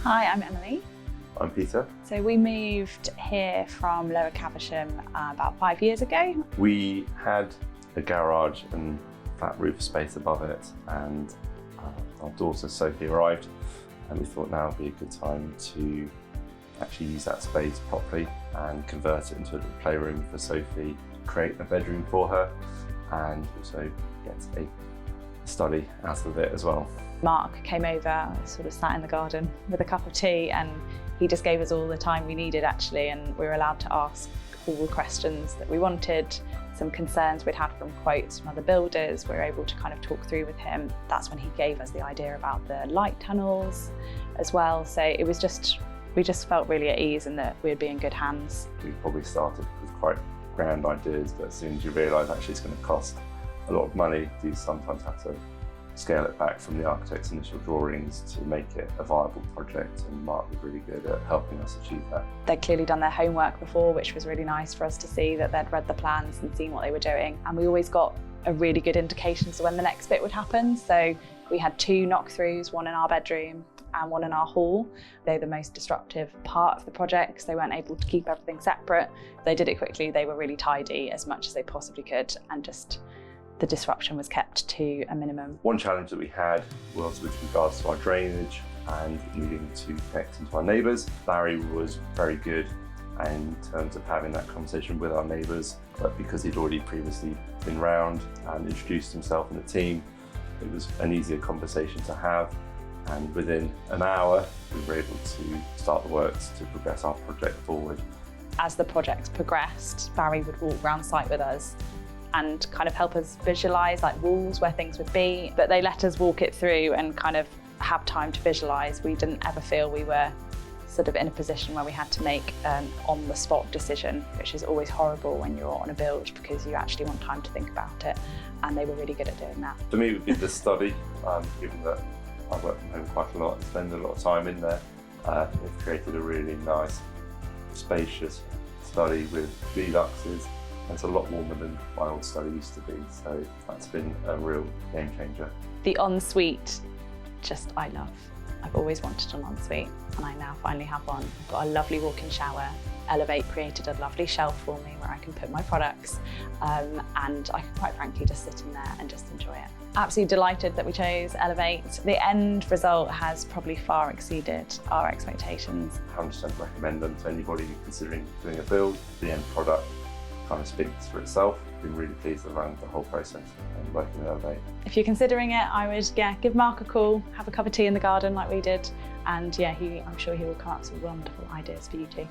Hi, I'm Emily. I'm Peter. So we moved here from Lower Caversham about 5 years ago. We had a garage and flat roof space above it, and our daughter Sophie arrived, and we thought now would be a good time to actually use that space properly and convert it into a little playroom for Sophie, create a bedroom for her, and also get a study out of it as well. Mark came over, sort of sat in the garden with a cup of tea, and he just gave us all the time we needed actually, and we were allowed to ask all the questions that we wanted, some concerns we'd had from quotes from other builders. We were able to kind of talk through with him. That's when he gave us the idea about the light tunnels as well. So it was just, we just felt really at ease and that we'd be in good hands. We probably started with quite grand ideas, but as soon as you realise actually it's going to cost a lot of money, you sometimes have to scale it back from the architect's initial drawings to make it a viable project, and Mark was really good at helping us achieve that. They'd clearly done their homework before, which was really nice for us to see, that they'd read the plans and seen what they were doing, and we always got a really good indication as to when the next bit would happen. So we had 2 knock-throughs, one in our bedroom and one in our hall. They're the most disruptive part of the project because they weren't able to keep everything separate. They did it quickly, they were really tidy as much as they possibly could, and just the disruption was kept to a minimum. One challenge that we had was with regards to our drainage and needing to connect into our neighbours. Barry was very good in terms of having that conversation with our neighbours, but because he'd already previously been round and introduced himself and the team, it was an easier conversation to have, and within an hour we were able to start the works to progress our project forward. As the project progressed, Barry would walk around site with us and kind of help us visualise like walls where things would be, but they let us walk it through and kind of have time to visualise. We didn't ever feel we were sort of in a position where we had to make an on-the-spot decision, which is always horrible when you're on a build because you actually want time to think about it, and they were really good at doing that. For me it would be the study, given that I work from home quite a lot and spend a lot of time in there. They've created a really nice, spacious study with Veluxes. It's a lot warmer than my old study used to be, so that's been a real game changer. The ensuite, just I love. I've always wanted an ensuite, and I now finally have one. I've got a lovely walk-in shower. Elivate created a lovely shelf for me where I can put my products, and I can quite frankly just sit in there and just enjoy it. Absolutely delighted that we chose Elivate. The end result has probably far exceeded our expectations. 100% recommend them to anybody considering doing a build. The end product kind of speaks for itself. Been really pleased around the whole process and working with Elivate. If you're considering it, I would give Mark a call, have a cup of tea in the garden like we did, and I'm sure he will come up with some wonderful ideas for you too.